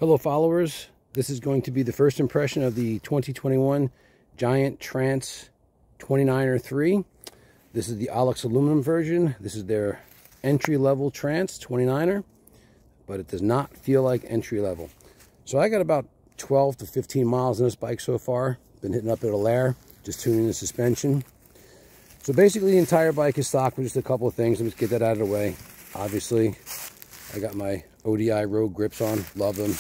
Hello followers, this is going to be the first impression of the 2021 Giant Trance 29er 3. This is the Onyx aluminum version. This is their entry-level Trance 29er, but it does not feel like entry-level. So I got about 12 to 15 miles on this bike so far. Been hitting up at a lair, just tuning the suspension. So basically the entire bike is stock with just a couple of things. Let me just get that out of the way. Obviously, I got my ODI Rogue grips on, love them.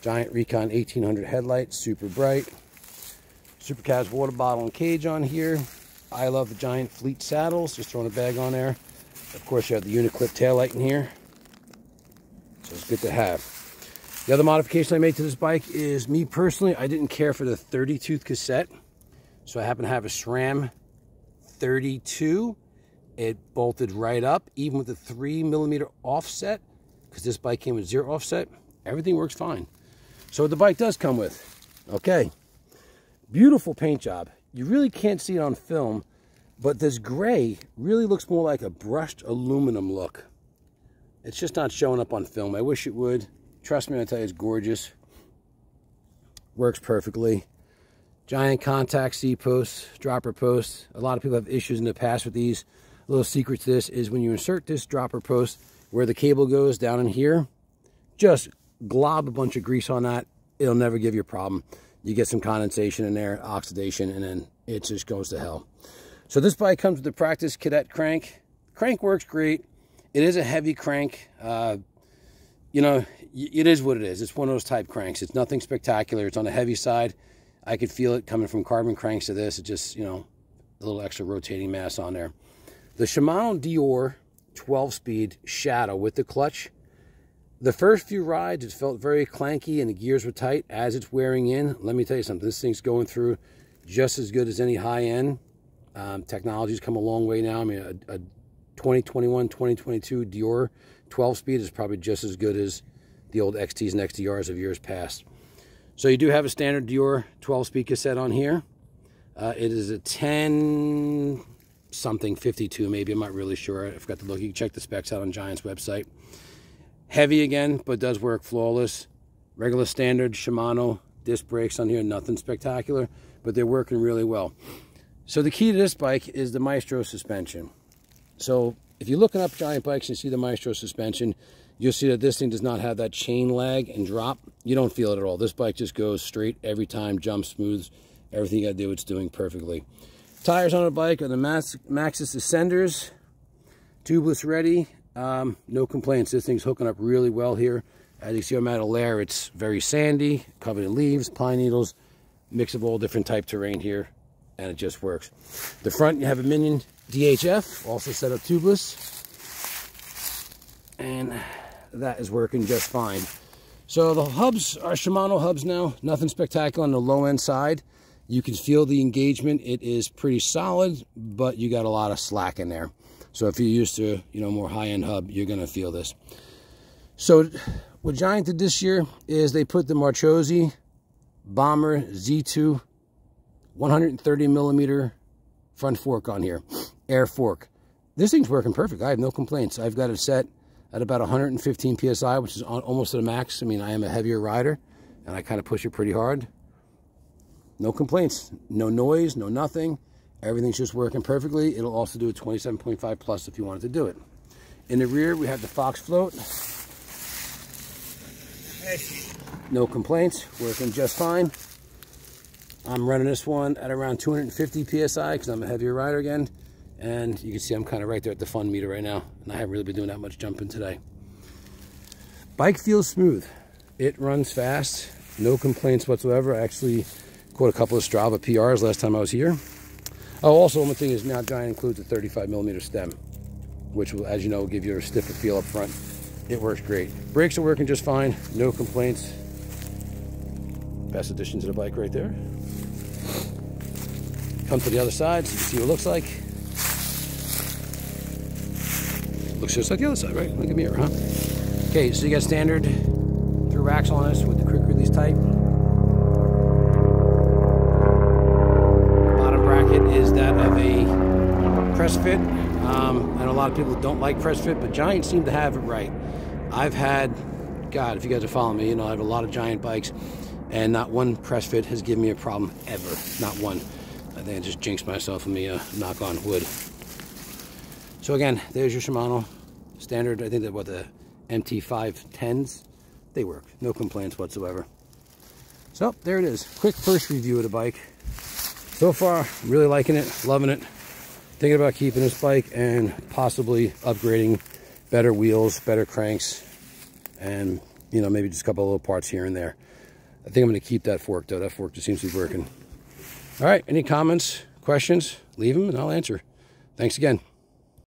Giant Recon 1800 headlights, super bright. Super Cavs water bottle and cage on here. I love the Giant Fleet saddles, just throwing a bag on there. Of course, you have the Uniclip taillight in here, so it's good to have. The other modification I made to this bike is, me personally, I didn't care for the 30-tooth cassette, so I happen to have a SRAM 32. It bolted right up, even with the 3mm offset, because this bike came with 0 offset. Everything works fine. So what the bike does come with, okay, beautiful paint job. You really can't see it on film, but this gray really looks more like a brushed aluminum look. It's just not showing up on film. I wish it would. Trust me, I tell you, it's gorgeous. Works perfectly. Giant contact C-posts, dropper posts. A lot of people have issues in the past with these. A little secret to this is when you insert this dropper post, where the cable goes down in here, just glob a bunch of grease on that. It'll never give you a problem. You get some condensation in there, oxidation, and then it just goes to hell. So this bike comes with the Practice Cadet crank. Crank works great. It is a heavy crank. You know, it is what it is. It's one of those type cranks. It's nothing spectacular. It's on the heavy side. I could feel it coming from carbon cranks to this. It just, you know, a little extra rotating mass on there. The Shimano Dior 12-speed Shadow with the clutch. The first few rides, it felt very clanky and the gears were tight. As it's wearing in, let me tell you something, this thing's going through just as good as any high-end. Technology's come a long way now. I mean, a 2021, 2022 Dior 12-speed is probably just as good as the old XTs and XDRs of years past. So you do have a standard Dior 12-speed cassette on here. It is a 10-something, 52 maybe, I'm not really sure. I forgot to look. You can check the specs out on Giant's website. Heavy again, but does work flawless. Regular standard Shimano disc brakes on here, nothing spectacular, but they're working really well. So the key to this bike is the Maestro suspension. So if you're looking up Giant bikes and you see the Maestro suspension, you'll see that this thing does not have that chain lag and drop. You don't feel it at all. This bike just goes straight every time, jumps, smooths. Everything you gotta do, it's doing perfectly. Tires on the bike are the Maxxis Ascenders, tubeless ready. No complaints. This thing's hooking up really well here. As you see, I'm at a lair. It's very sandy, covered in leaves, pine needles, mix of all different type terrain here, and it just works. The front, you have a Minion DHF, also set up tubeless, and that is working just fine. So the hubs are Shimano hubs now. Nothing spectacular on the low end side. You can feel the engagement. It is pretty solid, but you got a lot of slack in there. So if you're used to, you know, more high-end hub, you're going to feel this. So what Giant did this year is they put the Marchesi Bomber Z2 130mm front fork on here, air fork. This thing's working perfect. I have no complaints. I've got it set at about 115 PSI, which is almost to the max. I mean, I am a heavier rider, and I kind of push it pretty hard. No complaints, no noise, no nothing. Everything's just working perfectly. It'll also do a 27.5 plus if you wanted to do it. In the rear, we have the Fox float. No complaints, working just fine. I'm running this one at around 250 PSI because I'm a heavier rider again. And you can see I'm kind of right there at the fun meter right now. And I haven't really been doing that much jumping today. Bike feels smooth. It runs fast. No complaints whatsoever. I actually caught a couple of Strava PRs last time I was here. Oh, also one thing is now Giant includes a 35mm stem, which will, as you know, give you a stiffer feel up front. It works great. Brakes are working just fine. No complaints. Best addition to the bike right there. Come to the other side so you can see what it looks like. Looks just like the other side, right? Look at me here, huh? Okay, so you got standard through axle on this with the quick release type. Bottom bracket is that of a press fit. And a lot of people don't like press fit, but Giant seem to have it right. I've had God, if you guys are following me, you know I have a lot of Giant bikes, and not one press fit has given me a problem ever. Not one. I think I just jinxed myself. Let me knock on wood. So again, there's your Shimano standard. I think that what the MT510s, they work. No complaints whatsoever. So there it is. Quick first review of the bike. So far, really liking it, loving it. Thinking about keeping this bike and possibly upgrading, better wheels, better cranks, and you know, maybe just a couple of little parts here and there. I think I'm going to keep that fork though. That fork just seems to be working. All right, any comments, questions, leave them and I'll answer. Thanks again.